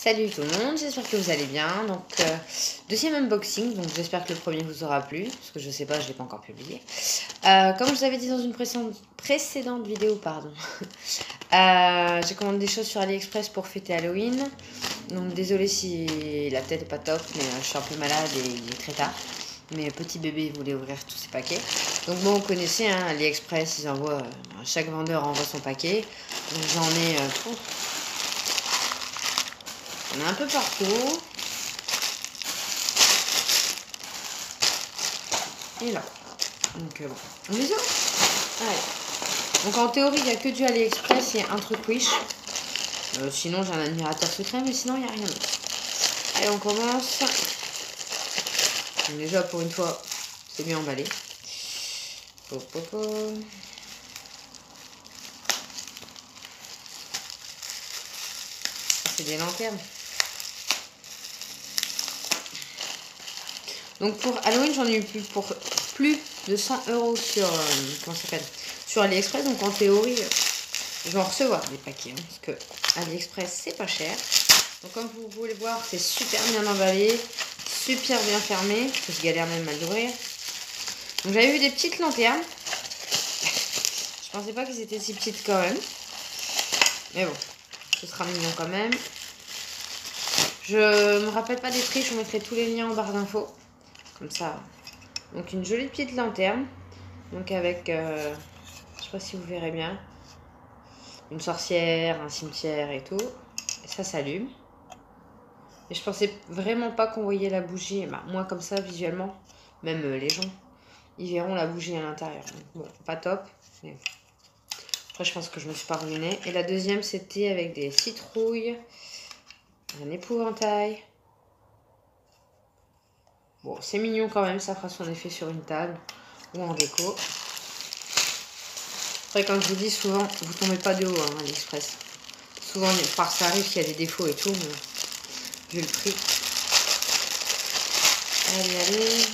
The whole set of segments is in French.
Salut tout le monde, j'espère que vous allez bien. Donc, deuxième unboxing, donc j'espère que le premier vous aura plu, parce que je sais pas, je l'ai pas encore publié. Comme je vous avais dit dans une précédente vidéo, pardon, j'ai commandé des choses sur AliExpress pour fêter Halloween. Donc désolé si la tête est pas top, mais je suis un peu malade et il est très tard. Mes petits bébés voulaient ouvrir tous ces paquets. Donc bon, vous connaissez, hein, AliExpress, ils envoient, chaque vendeur envoie son paquet. Donc j'en ai... on a un peu partout. Et là. Donc bon. On les ouvre. Allez. Donc en théorie, il n'y a que du AliExpress et un truc Wish. Sinon, j'ai un admirateur secret, mais sinon, il n'y a rien d'autre. Allez, on commence. Donc, déjà, pour une fois, c'est bien emballé. Hop, hop, hop. C'est des lanternes. Donc pour Halloween, j'en ai eu pour plus de 100 € sur, comment ça s'appelle, sur AliExpress. Donc en théorie, je vais en recevoir des paquets, hein, parce que AliExpress, c'est pas cher. Donc comme vous pouvez le voir, c'est super bien emballé, super bien fermé, parce que je galère même à l'ouvrir. Donc j'avais vu des petites lanternes. Je pensais pas qu'elles étaient si petites quand même. Mais bon, ce sera mignon quand même. Je me rappelle pas des prix, je vous mettrai tous les liens en barre d'infos. Comme ça. Donc une jolie petite lanterne. Donc avec, je sais pas si vous verrez bien, une sorcière, un cimetière et tout. Et ça s'allume. Et je pensais vraiment pas qu'on voyait la bougie. Bah, moi comme ça visuellement, même les gens, ils verront la bougie à l'intérieur. Bon, pas top. Mais... après je pense que je me suis pas ruinée. Et la deuxième c'était avec des citrouilles, un épouvantail. Bon, c'est mignon quand même, ça fera son effet sur une table ou en déco. Après, comme je vous dis, souvent, vous tombez pas de haut, hein, AliExpress. Souvent, par ça arrive qu'il y a des défauts et tout, mais vu le prix. Allez, allez.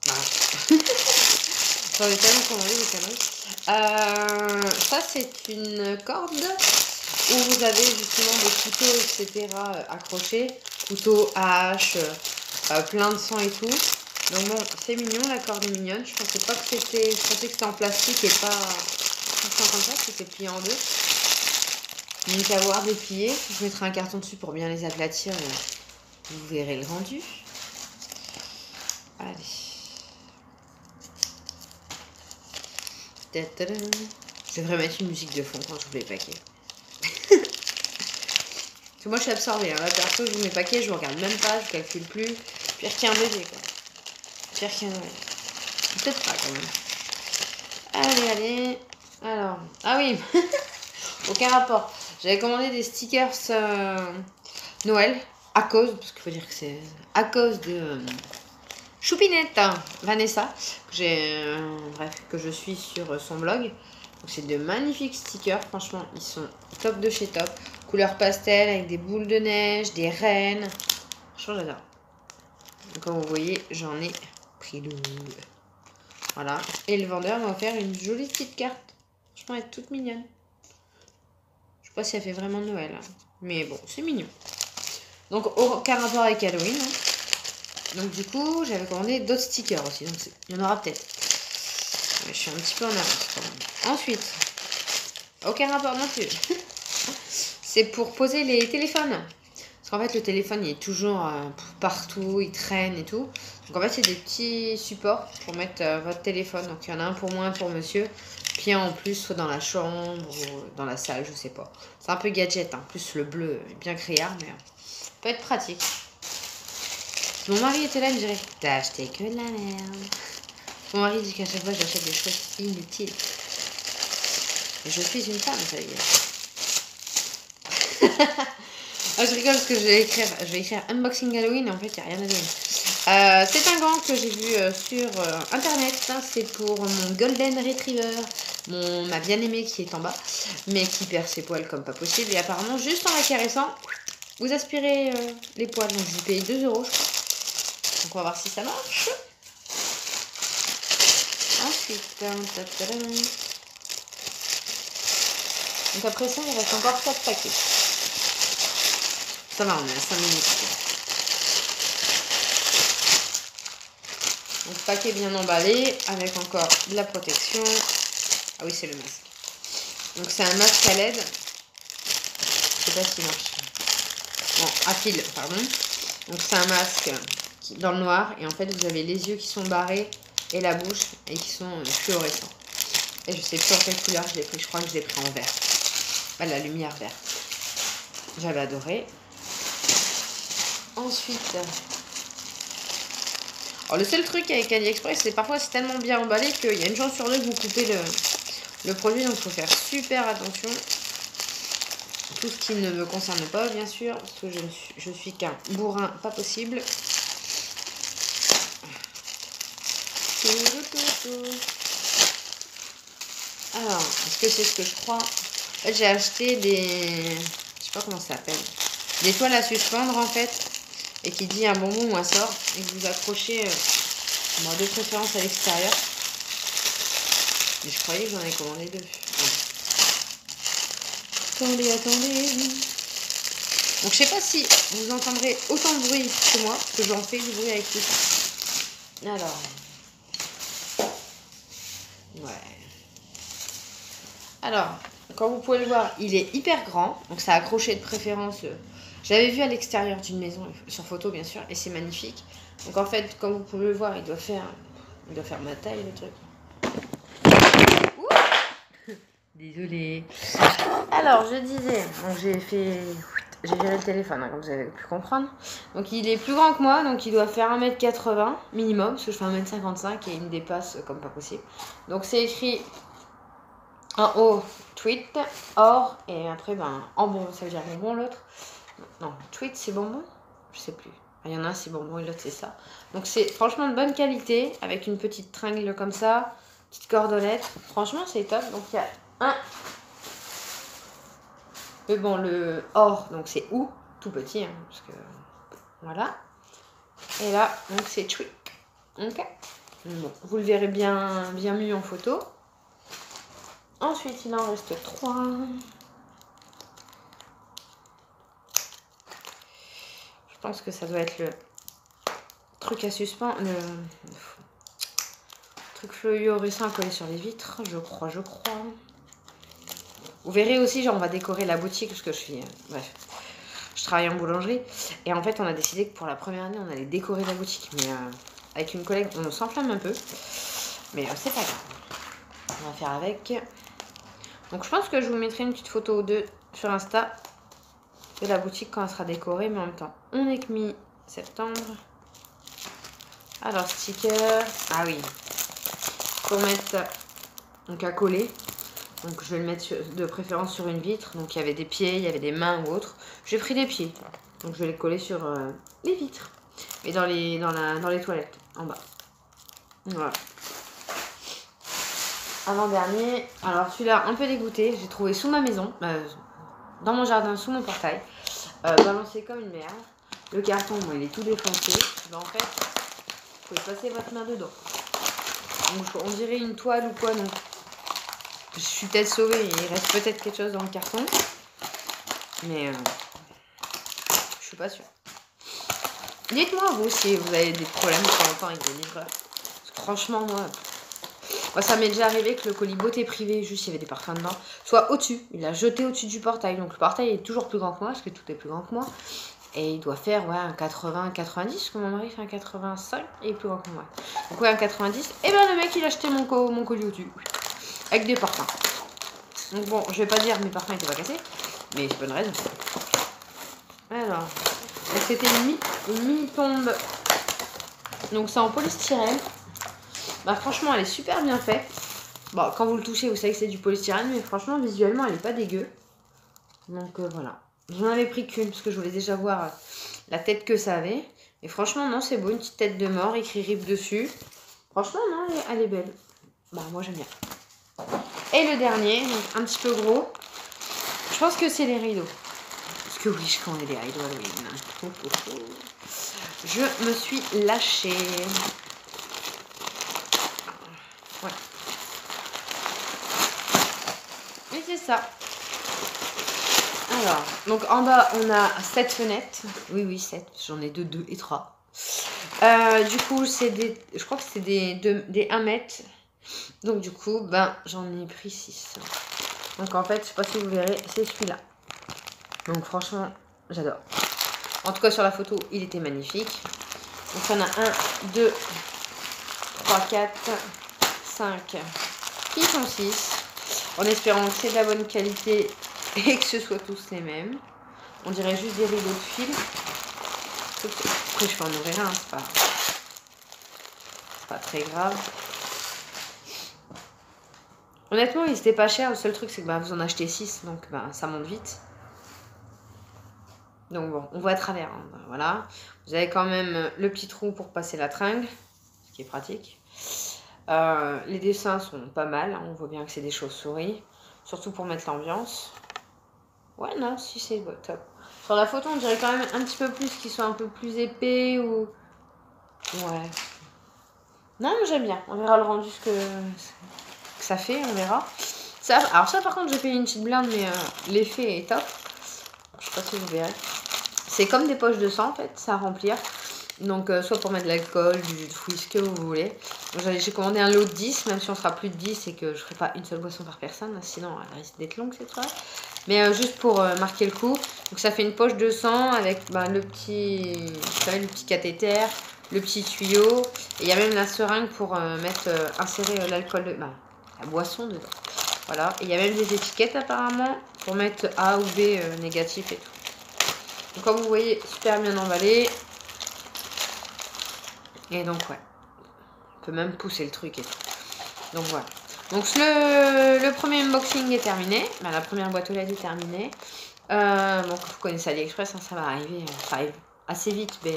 Voilà. J'en ai tellement commandé des canaux. Ça, c'est une corde où vous avez justement des couteaux, etc. accrochés. Couteaux, haches, plein de sang et tout. Donc bon, c'est mignon, la corde est mignonne. Je pensais pas que c'était... je pensais que c'était en plastique et pas comme ça, parce que c'est plié en deux. Donc à voir déplier. Je mettrai un carton dessus pour bien les aplatir et vous verrez le rendu. Allez. Je devrais mettre une musique de fond quand j'ouvre les paquets. Parce que moi je suis absorbée, hein. Là perso, je vous mes paquets, je ne regarde même pas, je calcule plus. Pire qu'un bébé quoi. Pire qu'un Noël. Peut-être pas quand même. Allez, allez. Alors, ah oui. Aucun rapport. J'avais commandé des stickers Noël à cause, parce qu'il faut dire que c'est à cause de Choupinette, hein, Vanessa, bref, que je suis sur son blog. Donc c'est de magnifiques stickers, franchement, ils sont top de chez top. Couleur pastel avec des boules de neige, des rennes. Franchement, j'adore. Donc comme vous voyez, j'en ai pris 12. Voilà. Et le vendeur m'a offert une jolie petite carte. Franchement, elle est toute mignonne. Je sais pas si elle fait vraiment Noël, hein. Mais bon, c'est mignon. Donc aucun rapport avec Halloween, hein. Donc du coup, j'avais commandé d'autres stickers aussi. Donc il y en aura peut-être. Mais je suis un petit peu en avance quand même. Ensuite, aucun rapport non plus. C'est pour poser les téléphones. Parce qu'en fait, le téléphone, il est toujours partout, il traîne et tout. Donc en fait, c'est des petits supports pour mettre votre téléphone. Donc il y en a un pour moi, un pour monsieur. Puis un en plus, soit dans la chambre ou dans la salle, je sais pas. C'est un peu gadget, hein. En plus, le bleu est bien criard, mais peut être pratique. Mon mari était là, il me dirait « T'as acheté que de la merde ». Mon mari dit qu'à chaque fois, j'achète des choses inutiles. Et je suis une femme, ça veut dire. Ah, je rigole parce que je vais écrire unboxing Halloween et en fait, il n'y a rien à dire. C'est un gant que j'ai vu sur internet. C'est pour mon Golden Retriever, ma bien-aimée qui est en bas, mais qui perd ses poils comme pas possible. Et apparemment, juste en la caressant, vous aspirez les poils. Donc, je lui paye 2 €, je crois. Donc on va voir si ça marche. Ensuite, Donc après ça, il reste encore 4 paquets. Ça va, on est à 5 minutes. Donc paquet bien emballé, avec encore de la protection. Ah oui, c'est le masque. Donc c'est un masque à LED. Je sais pas s'il marche. Bon, à fil, pardon. Donc c'est un masque dans le noir. Et en fait, vous avez les yeux qui sont barrés et la bouche et qui sont fluorescents. Et je sais plus en quelle couleur je l'ai pris. Je crois que je l'ai pris en vert. Ah, la lumière verte. J'avais adoré. Ensuite... Alors, le seul truc avec AliExpress, c'est parfois c'est tellement bien emballé qu'il y a une chance sur deux que vous coupez le produit. Donc il faut faire super attention. Tout ce qui ne me concerne pas, bien sûr, parce que je suis qu'un bourrin pas possible. Alors, est-ce que c'est ce que je crois? En fait, j'ai acheté des... Je sais pas comment ça s'appelle. Des toiles à suspendre, en fait. Et qui dit un bonbon ou un sort. Et que vous accrochez de préférence à l'extérieur. Mais je croyais que j'en ai commandé 2. Attendez. Donc je sais pas si vous entendrez autant de bruit que moi, parce que j'en fais du bruit avec tout ça. Alors. Ouais. Alors, comme vous pouvez le voir, il est hyper grand. Donc ça a accroché de préférence. J'avais vu à l'extérieur d'une maison, sur photo bien sûr, et c'est magnifique. Donc en fait, comme vous pouvez le voir, il doit faire ma taille le truc. Désolée. Alors, je disais, donc j'ai viré le téléphone, hein, comme vous avez pu comprendre. Donc, il est plus grand que moi, donc il doit faire 1m80 minimum, parce que je fais 1m55 et il me dépasse comme pas possible. Donc, c'est écrit en haut, tweet, or, et après, en bon, ça veut dire bonbon, l'autre. Non, tweet, c'est bonbon? Je sais plus. Il y en a un, c'est bonbon, et l'autre, c'est ça. Donc, c'est franchement de bonne qualité, avec une petite tringle comme ça, petite cordelette. Franchement, c'est top. Donc, il y a un... Mais bon, le or, donc c'est ou, tout petit, hein, parce que... Voilà. Et là, donc c'est tweet. Ok. Bon, vous le verrez bien mieux en photo. Ensuite, il en reste 3. Je pense que ça doit être le truc à suspendre, le truc fluorescent collé sur les vitres, je crois. Vous verrez aussi, genre on va décorer la boutique, parce que bref, je travaille en boulangerie, et en fait on a décidé que pour la première année on allait décorer la boutique, mais avec une collègue on s'enflamme un peu, mais c'est pas grave, on va faire avec. Donc je pense que je vous mettrai une petite photo sur Insta de la boutique quand elle sera décorée, mais en même temps on est que mi-septembre. Alors sticker, ah oui, pour mettre donc à coller. Donc je vais le mettre de préférence sur une vitre. Donc il y avait des pieds, il y avait des mains ou autre. J'ai pris des pieds. Donc je vais les coller sur les vitres. Et dans les toilettes, en bas. Voilà. Avant-dernier. Alors celui-là, un peu dégoûté. J'ai trouvé sous ma maison. Dans mon jardin, sous mon portail. Balancé comme une merde. Le carton, bon, il est tout défoncé. En fait, vous pouvez passer votre main dedans. Donc on dirait une toile ou quoi. Donc je suis peut-être sauvée, il reste peut-être quelque chose dans le carton. Mais je suis pas sûre. Dites-moi vous si vous avez des problèmes de temps en temps avec des livreurs. Parce que franchement, moi ça m'est déjà arrivé que le colis beauté privée, juste il y avait des parfums dedans, soit au-dessus. Il a jeté au-dessus du portail. Donc le portail est toujours plus grand que moi, parce que tout est plus grand que moi. Et il doit faire un 80-90, parce que mon mari fait un 85 et il est plus grand que moi. Donc un 90. Et ben le mec il a acheté mon colis au-dessus. Avec des parfums. Donc bon, je vais pas dire mes parfums étaient pas cassés, mais c'est pas une raison. Alors, c'était une mini tombe. Donc c'est en polystyrène. Franchement, elle est super bien faite. Bon, quand vous le touchez, vous savez que c'est du polystyrène, mais franchement, visuellement, elle est pas dégueu. Donc voilà. J'en avais pris qu'une, parce que je voulais déjà voir la tête que ça avait. Et franchement, non, c'est beau, une petite tête de mort, écrit RIP dessus. Franchement, non, elle est belle. Moi j'aime bien. Et le dernier, donc un petit peu gros, je pense que c'est les rideaux. Parce que oui, je connais les rideaux Halloween. Je me suis lâchée. Ouais. Et c'est ça. Alors, donc en bas, on a 7 fenêtres. Oui, oui, 7. J'en ai 2, 2 et 3. Du coup, c'est des... Je crois que c'est des 1 mètre. Donc du coup, ben, j'en ai pris 6. Donc en fait, je sais pas si vous verrez, c'est celui-là. Donc franchement, j'adore. En tout cas, sur la photo, il était magnifique. Donc on a 1, 2, 3, 4, 5, qui sont 6. En espérant que c'est de la bonne qualité et que ce soit tous les mêmes. On dirait juste des rideaux de fil. Après, je peux en ouvrir un, c'est pas très grave. Honnêtement, ils étaient pas chers. Le seul truc, c'est que bah, vous en achetez 6, donc bah, ça monte vite. Donc bon, on voit à travers. Hein. Voilà. Vous avez quand même le petit trou pour passer la tringle, ce qui est pratique. Les dessins sont pas mal. Hein. On voit bien que c'est des chauves-souris. Surtout pour mettre l'ambiance. Ouais, non, si c'est top. Sur la photo, on dirait quand même un petit peu plus qu'ils soient un peu plus épais ou... Ouais. Non, mais j'aime bien. On verra le rendu ce que ça fait, on verra. Ça, alors ça, par contre, j'ai fait une petite blinde, mais l'effet est top. Je sais pas si vous verrez. C'est comme des poches de sang, en fait, ça à remplir. Donc, soit pour mettre de l'alcool, du jus de fruits, ce que vous voulez. J'ai commandé un lot de 10, même si on sera plus de 10 et que je ferai pas une seule boisson par personne. Sinon, elle risque d'être longue cette soirée. Mais juste pour marquer le coup. Donc, ça fait une poche de sang avec le petit cathéter, le petit tuyau. Et il y a même la seringue pour insérer l'alcool, la boisson dedans. Voilà. Et il y a même des étiquettes apparemment pour mettre A ou B négatif et tout. Donc, comme vous voyez, super bien emballé. Et donc, ouais. On peut même pousser le truc et tout. Donc, voilà. Donc, le premier unboxing est terminé. La première boîte aux lettres est terminée. Donc, vous connaissez AliExpress, hein, ça va arriver. Ça arrive assez vite, mais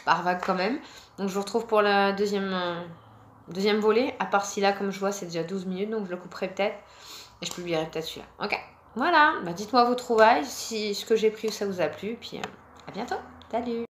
par vague quand même. Donc, je vous retrouve pour la deuxième volet. À part si là, comme je vois, c'est déjà 12 minutes. Donc, je le couperai peut-être. Et je publierai peut-être celui-là. Ok. Voilà. Dites-moi vos trouvailles. Si ce que j'ai pris, ça vous a plu. Puis, à bientôt. Salut.